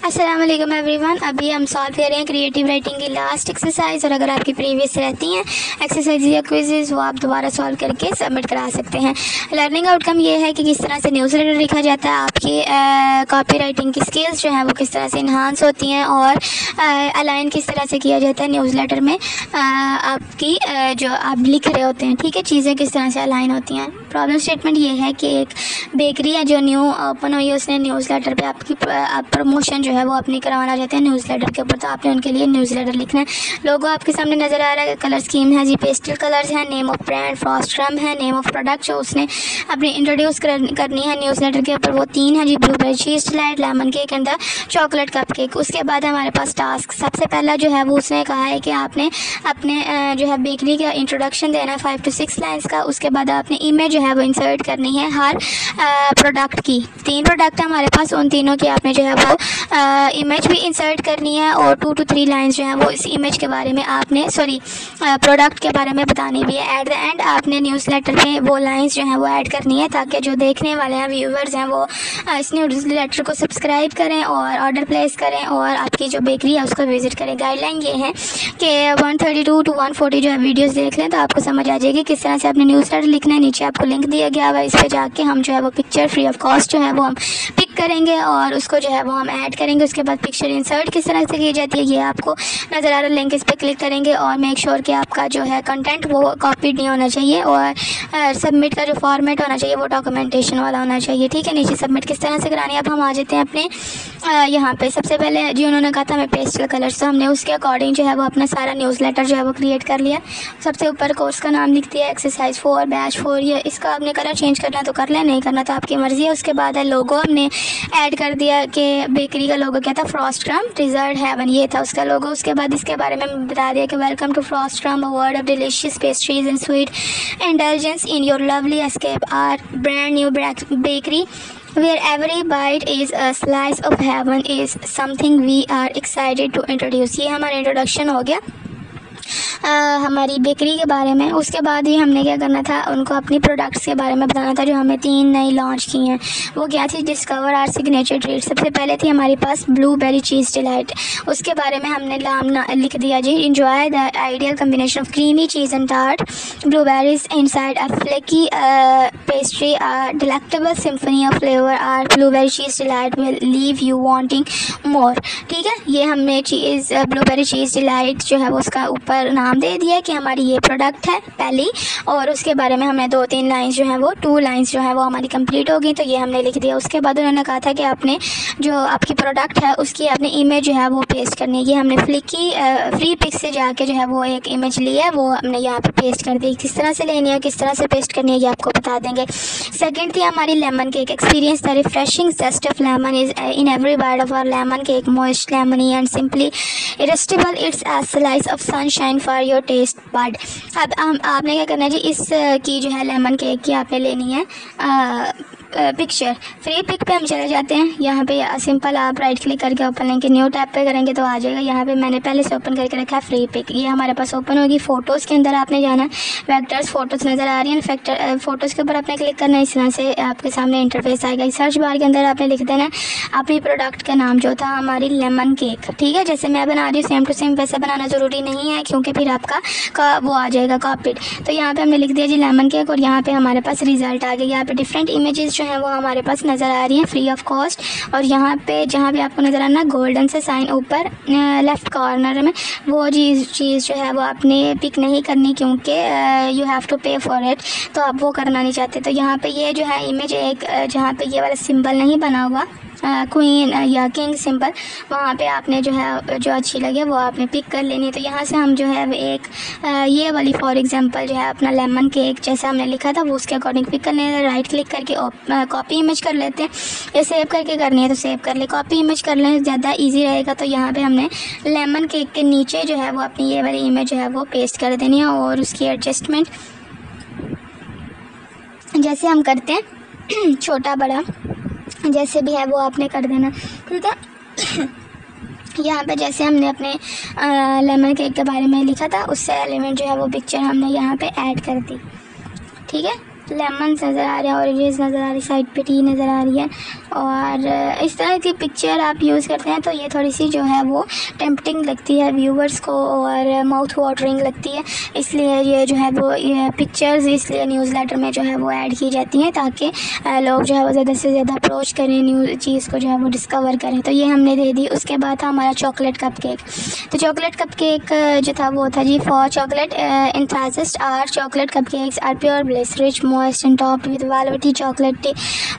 अस्सलाम वालेकुम एवरीवन। अभी हम सॉल्व कर रहे हैं क्रिएटिव राइटिंग की लास्ट एक्सरसाइज, और अगर आपकी प्रीवियस रहती हैं एक्सरसाइज या क्विज़ेस वो आप दोबारा सॉल्व करके सबमिट करा सकते हैं। लर्निंग आउटकम ये है कि किस तरह से न्यूज़लेटर लिखा जाता है, आपकी कॉपी राइटिंग की स्किल्स जो हैं वो किस तरह से इन्हांस होती हैं, और अलाइन किस तरह से किया जाता है न्यूज़लेटर में आपकी जो आप लिख रहे होते हैं, ठीक है, चीज़ें किस तरह से अलाइन होती हैं। प्रॉब्लम स्टेटमेंट ये है कि एक बेकरी है जो न्यू ओपन हुई है, उसने न्यूज़लेटर पे आपकी प्रमोशन जो है वो अपनी करवाना चाहते हैं न्यूज़लेटर के ऊपर, तो आपने उनके लिए न्यूज़लेटर लिखना है। लोगो आपके सामने नज़र आ रहा है, कलर स्कीम है जी, पेस्टल कलर्स है, नेम ऑफ ब्रांड फ्रॉस्ट्रम है, नेम ऑफ प्रोडक्ट जो उसने अपनी इंट्रोड्यूस करनी है न्यूज़लेटर के ऊपर वो 3 है जी, blueberry cheese delight, lemon cake and the chocolate cupcake. उसके बाद हमारे पास टास्क, सबसे पहला जो है वो उसने कहा है कि आपने अपने जो है बेकरी का इंट्रोडक्शन देना है 5 to 6 लाइन्स का। उसके बाद आपने इमेज जो है वो इंसर्ट करनी है हर प्रोडक्ट की। 3 प्रोडक्ट है हमारे पास, उन तीनों की आपने जो है वो इमेज भी इंसर्ट करनी है, और 2 to 3 लाइन्स जो है वो इस इमेज के बारे में आपने प्रोडक्ट के बारे में बतानी भी है। एट द एंड आपने न्यूज़लेटर में वो लाइन्स जो हैं वो ऐड करनी है, ताकि जो देखने वाले हैं व्यूवर्स हैं वो इस न्यूज़लेटर को सब्सक्राइब करें और ऑर्डर प्लेस करें और आपकी जो बेकरी है उसको विज़िट करें। गाइडलाइन ये है कि 132 to 140 जो है वीडियोस देख लें तो आपको समझ आ जाएगी किस तरह से आपने न्यूज़लेटर लिखना है। नीचे आपको लिंक दिया गया हुआ है, इस पर जाके हम जो है वो पिक्चर फ्री ऑफ कॉस्ट जो है वो हम पिक करेंगे और उसको जो है वो हम ऐड करेंगे। उसके बाद पिक्चर इंसर्ट किस तरह से की जाती है ये आपको नज़र आ रहा है, लिंक इस पर क्लिक करेंगे और मेक श्योर कि आपका जो है कंटेंट वो कॉपीड नहीं होना चाहिए, और सबमिट का जो फॉर्मेट होना चाहिए वो डॉक्यूमेंटेशन वाला होना चाहिए, ठीक है। नीचे सबमिट किस तरह से करानी है, अब हम आ जाते हैं अपने यहाँ पे। सबसे पहले जी उन्होंने कहा था हमें पेस्टल कलर्स, तो हमने उसके अकॉर्डिंग जो है वो अपना सारा न्यूज़लेटर जो है वो क्रिएट कर लिया। सबसे ऊपर कोर्स का नाम लिख दिया, एक्सरसाइज 4 बैच 4, ये इसका आपने कलर चेंज करना तो कर लें, नहीं करना तो आपकी मर्ज़ी है। उसके बाद है लोगो, हमने ऐड कर दिया कि बेकरी का लोगो क्या था, फ्रॉस्ट्रम डिज़र्ट हेवन, ये था उसका लोगो। उसके बाद इसके बारे में बता दिया कि welcome to Frost Crumb, a world of delicious pastries and sweet indulgence in your lovely escape our brand new bakery where every bite is a slice of heaven is something we are excited to introduce। ये हमारा introduction हो गया हमारी bakery के बारे में। उसके बाद ही हमने क्या करना था, उनको अपनी प्रोडक्ट्स के बारे में बताना था जो हमने 3 नई लॉन्च की हैं। वो क्या थी, डिस्कवर आवर सिग्नेचर ट्रीट। सबसे पहले थी हमारे पास ब्लूबेरी चीज़ डिलाइट, उसके बारे में हमने नाम लिख दिया जी, enjoy the ideal combination of creamy cheese and tart blueberries inside a flaky pastry, delectable symphony of flavour, our blueberry cheese delight will leave you wanting more, ठीक है। ये हमने चीज़ ब्लूबेरी चीज़ डिलाइट जो है वो उसका ऊपर नाम दे दिया कि हमारी ये प्रोडक्ट है पहली, और उसके बारे में हमने 2-3 लाइन्स जो है वो 2 लाइन्स जो है वो हमारी कंप्लीट हो गई, तो ये हमने लिख दिया। उसके बाद उन्होंने कहा था कि आपने जो आपकी प्रोडक्ट है उसकी आपने इमेज जो है वो पेस्ट करनी है। ये हमने फ्री पिक से जाके जो है वो एक इमेज ली है, वो हमने यहाँ पे पेस्ट कर दी। किस तरह से लेनी है, किस तरह से पेस्ट करनी है ये आपको बता देंगे। सेकेंड थी हमारी lemon cake, experience the refreshing taste of lemon is in every bite of our lemon cake, moist lemony and simply irresistible, it's a slice of sunshine for your taste bud. अब आपने क्या करना है जी, इस की जो है लेमन केक की आपने लेनी है पिक्चर। फ्री पिक पे हम चले जाते हैं, यहाँ पे सिंपल आप राइट क्लिक करके ओपन लिंक न्यू टैब पे करेंगे तो आ जाएगा। यहाँ पे मैंने पहले से ओपन करके रखा है फ्री पिक, ये हमारे पास ओपन होगी। फ़ोटोज़ के अंदर आपने जाना, वेक्टर्स फ़ोटोज़ नज़र आ रही हैं, फ़ोटोज़ के ऊपर आपने क्लिक करना है, इस तरह से आपके सामने इंटरफेस आएगा। सर्च बार के अंदर आपने लिख देना अपनी प्रोडक्ट का नाम जो था हमारी लेमन केक, ठीक है। जैसे मैं बना रही हूँ सेम टू सेम वैसे बनाना ज़रूरी नहीं है, क्योंकि फिर आपका वो आ जाएगा कॉपीड। तो यहाँ पर हमने लिख दिया जी लेमन केक, और यहाँ पर हमारे पास रिज़ल्ट आ गया। यहाँ पर डिफरेंट इमेजेस जो हैं वो हमारे पास नज़र आ रही है फ्री ऑफ कॉस्ट, और यहाँ पे जहाँ भी आपको नज़र आना गोल्डन से साइन ऊपर लेफ़्ट कॉर्नर में, वो चीज़ जो है वो आपने पिक नहीं करनी, क्योंकि यू हैव टू पे फॉर इट, तो आप वो करना नहीं चाहते। तो यहाँ पे ये जो है इमेज एक जहाँ पे ये वाला सिंबल नहीं बना हुआ क्वीन या किंग सिंबल, वहाँ पे आपने जो है जो अच्छी लगे वो आपने पिक कर लेनी है। तो यहाँ से हम जो है एक ये वाली फॉर एग्जांपल जो है अपना लेमन केक जैसा हमने लिखा था वो उसके अकॉर्डिंग पिक कर लेना है। राइट क्लिक करके कॉपी इमेज कर लेते हैं, या सेव करके करनी है तो सेव कर ले, कॉपी इमेज कर लें ज़्यादा ईजी रहेगा। तो यहाँ पर हमने लेमन केक के नीचे जो है वो अपनी ये वाली इमेज जो है वो पेस्ट कर देनी है, और उसकी एडजस्टमेंट जैसे हम करते हैं छोटा बड़ा जैसे भी है वो आपने कर देना, ठीक है। यहाँ पे जैसे हमने अपने लेमन केक के बारे में लिखा था उससे एलिमेंट जो है वो पिक्चर हमने यहाँ पे ऐड कर दी, ठीक है। लेमन्स नज़र आ रहे हैं, ऑरेंजेस नज़र आ रही है, साइड पे टी नज़र आ रही है। और इस तरह की पिक्चर आप यूज़ करते हैं तो ये थोड़ी सी जो है वो टेम्पटिंग लगती है व्यूवर्स को और माउथ वाटरिंग लगती है, इसलिए ये जो है वो ये पिक्चर्स इसलिए न्यूज़लेटर में जो है वो ऐड की जाती हैं ताकि लोग जो है वो ज़्यादा से ज़्यादा अप्रोच करें, न्यू चीज़ को जो है वो डिस्कवर करें। तो ये हमने दे दी। उसके बाद था हमारा चॉकलेट कप केक। तो चॉकलेट कप केक जो था वो था जी, for chocolate enthusiasts are chocolate cupcakes are pure bliss, rich, moist and topped with velvety chocolate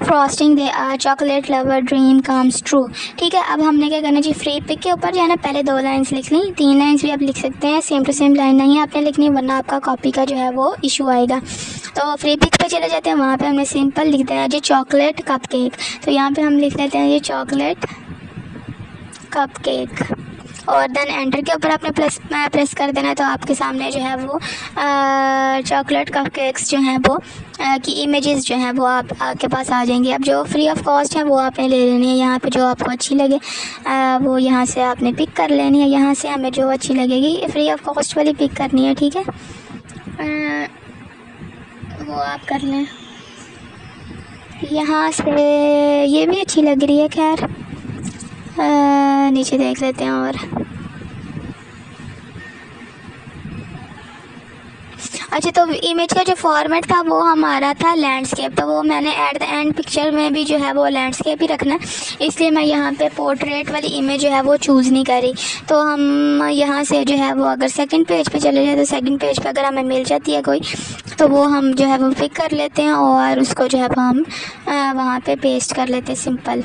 frosting. They are chocolate lover dream comes true। ठीक है, अब हमने क्या करना जी, फ्री पिक के ऊपर जो है ना पहले 2 लाइन्स लिख ली, 3 लाइन्स भी आप लिख सकते हैं, सेम टू सेम लाइन नहीं आपने लिखनी वरना आपका कॉपी का जो है वो इशू आएगा। तो फ्री पिक पे चले जाते हैं, वहाँ पे हमने सिंपल लिख दिया जी चॉकलेट कप केक। तो यहाँ पे हम लिख लेते हैं ये चॉकलेट कप केक और देन एंटर के ऊपर आपने प्रेस कर देना है। तो आपके सामने जो है वो चॉकलेट कप केक्स जो हैं वो की इमेजेस जो हैं वो आपके पास आ जाएंगी। अब जो फ्री ऑफ कॉस्ट है वो आपने ले लेनी है, यहाँ पे जो आपको अच्छी लगे वो यहाँ से आपने पिक कर लेनी है। यहाँ से हमें जो अच्छी लगेगी फ्री ऑफ कॉस्ट वाली पिक करनी है, ठीक है, वो आप कर लें। यहाँ से ये भी अच्छी लग रही है, खैर नीचे देख लेते हैं। और अच्छा, तो इमेज का जो फॉर्मेट था वो हमारा था लैंडस्केप, तो वो मैंने एट द एंड पिक्चर में भी जो है वो लैंडस्केप ही रखना है, इसलिए मैं यहाँ पे पोर्ट्रेट वाली इमेज जो है वो चूज़ नहीं करी। तो हम यहाँ से जो है वो अगर सेकंड पेज पे चले जाए तो सेकंड पेज पे अगर हमें मिल जाती है कोई तो वो हम जो है वो पिक कर लेते हैं और उसको जो है वो हम वहाँ पे पेस्ट कर लेते हैं सिंपल।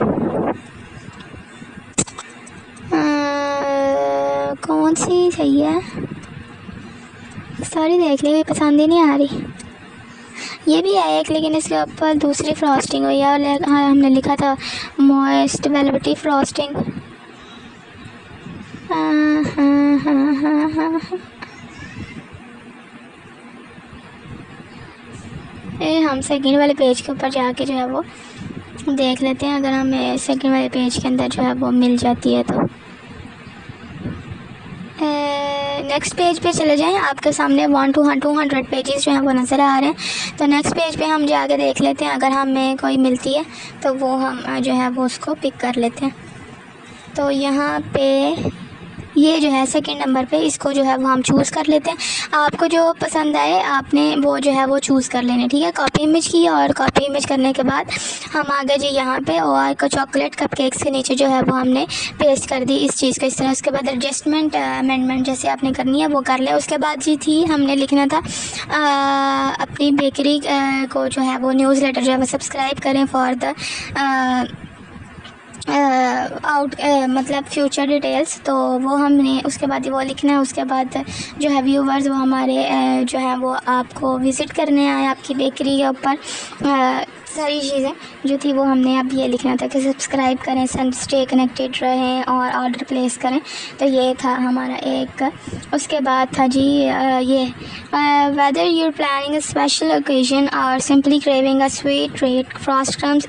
कौन सी सही है, सारी देख ली, पसंद ही नहीं आ रही। ये भी है एक, लेकिन इसके ऊपर दूसरी फ्रॉस्टिंग हुई है और हाँ हमने लिखा था मॉइस्ट वेलवेटी फ्रॉस्टिंग। हम सेकंड वाले पेज के ऊपर जाके जो है वो देख लेते हैं, अगर हमें सेकंड वाले पेज के अंदर जो है वो मिल जाती है तो। नेक्स्ट पेज पे चले जाएं, आपके सामने 200 पेजेस जो हैं वो नज़र आ रहे हैं। तो नेक्स्ट पेज पे हम जाके देख लेते हैं, अगर हमें कोई मिलती है तो वो हम जो है वो उसको पिक कर लेते हैं। तो यहाँ पे ये जो है सेकंड नंबर पे इसको जो है वो हम चूज़ कर लेते हैं। आपको जो पसंद आए आपने वो जो है वो चूज़ कर लेने, ठीक है। कॉपी इमेज की और कॉपी इमेज करने के बाद हम आ गए जी यहाँ पे और चॉकलेट कप केक्स के नीचे जो है वो हमने पेस्ट कर दी इस चीज़ को इस तरह। उसके बाद एडजस्टमेंट अमेंडमेंट जैसे आपने करनी है वो कर ले। उसके बाद जी थी हमने लिखना था अपनी बेकरी को जो है वो न्यूज़लेटर जो है वो सब्सक्राइब करें फॉर द मतलब फ्यूचर डिटेल्स, तो वो हमने उसके बाद वो लिखना है। उसके बाद जो है व्यूवर्स वो हमारे जो है वो आपको विज़िट करने आए आपकी बेकरी के ऊपर, सारी चीज़ें जो थी वो हमने अब ये लिखना था कि सब्सक्राइब करें, स्टे कनेक्टेड रहें और ऑर्डर प्लेस करें। तो ये था हमारा एक। उसके बाद था जी ये whether you're planning a special occasion और simply craving a sweet treat, Frost Crumbs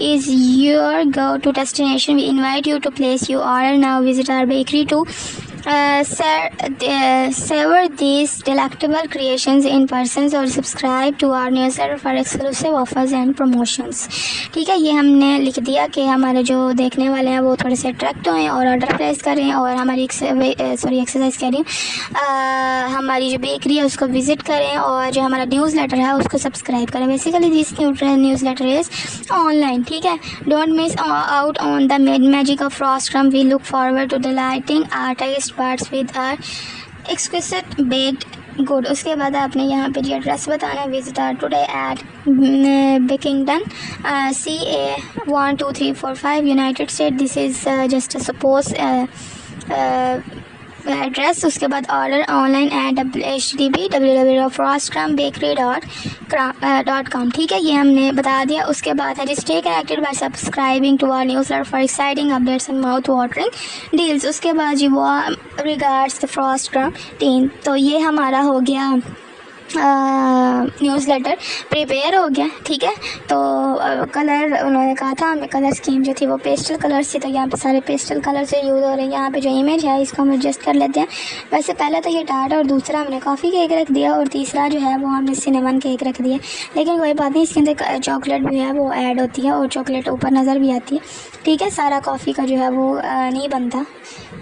is your go-to destination. We invite you to place your order now. Visit our bakery to savor these delectable creations in person or subscribe to our newsletter for exclusive offers and promotions। ठीक है, ये हमने लिख दिया कि हमारे जो देखने वाले हैं वो थोड़े से अट्रैक्ट हों और ऑर्डर प्लेस करें और हमारी एक्सरसाइज कह रही हूँ हमारी जो बेकरी है उसको विज़िट करें और जो हमारा न्यूज़लेटर है उसको सब्सक्राइब करें। Basically this newsletter is online, ठीक है। Don't miss out on the magic of Frost Crumb. We look forward to delighting our taste buds with our exclusive baked good. उसके बाद आपने यहाँ पे जी एड्रेस बताना है। Visit our today at Bakington CA 12345 United State. This is just suppose address. उसके बाद order online at http www.frostcrumbbakery.com। ठीक है, ये हमने बता दिया। उसके बाद है stay connected by subscribing to our newsletter for exciting updates and mouth watering deals. उसके बाद जी वो regards the frost crumb team. तो ये हमारा हो गया न्यूज़लेटर प्रिपेयर हो गया। ठीक है, तो कलर उन्होंने कहा था हमें कलर स्कीम जो थी वो पेस्टल कलर्स थी, तो यहाँ पे सारे पेस्टल कलर से यूज़ हो रहे हैं। यहाँ पे जो इमेज है इसको हम एडजस्ट कर लेते हैं। वैसे पहला तो ये टार्ट और दूसरा हमने कॉफ़ी केक रख दिया और तीसरा जो है वो हमने सिनेमन केक रख दिया, लेकिन कोई बात नहीं, इसके अंदर चॉकलेट भी है वो ऐड होती है और चॉकलेट ऊपर नज़र भी आती है। ठीक है, सारा कॉफ़ी का जो है वो नहीं बनता,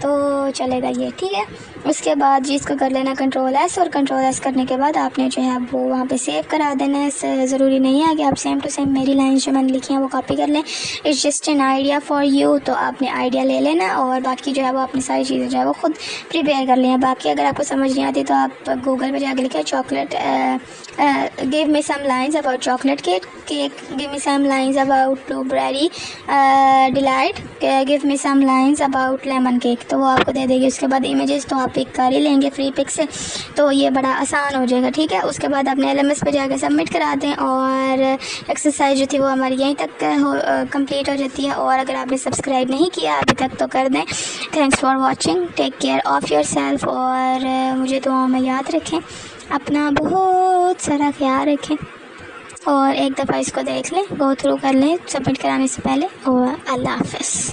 तो चलेगा ये। ठीक है, उसके बाद जी इसको कर लेना कंट्रोल एस, और कंट्रोल एस करने के बाद आपने जो है वो वहाँ पे सेव करा देना है। ज़रूरी नहीं है कि आप सेम टू सेम मेरी लाइन जो मैंने लिखी है वो कॉपी कर लें, it's just an idea for you. तो आपने आइडिया ले लेना और बाकी जो है वो अपनी सारी चीज़ें जो है वो खुद प्रिपेयर कर लें। बाकी अगर आपको समझ नहीं आती तो आप गूगल पर जाके लिखें chocolate give me some lines about chocolate cake, give me some lines about blueberry delight, give me some lines about lemon cake, तो वो आपको दे देगी। उसके बाद इमेजेस तो आप पिक कर ही लेंगे फ्री पिक से, तो ये बड़ा आसान हो जाएगा। ठीक है, उसके बाद अपने LMS पे जाकर सबमिट करा दें और एक्सरसाइज जो थी वो हमारी यहीं तक कंप्लीट हो जाती है। और अगर आपने सब्सक्राइब नहीं किया अभी तक तो कर दें। Thanks for watching, take care of your self, और मुझे दुआओं में याद रखें, अपना बहुत सारा ख्याल रखें, और एक दफ़ा इसको देख लें, गो थ्रू कर लें सबमिट कराने से पहले, और अल्लाह हाफ़िज़।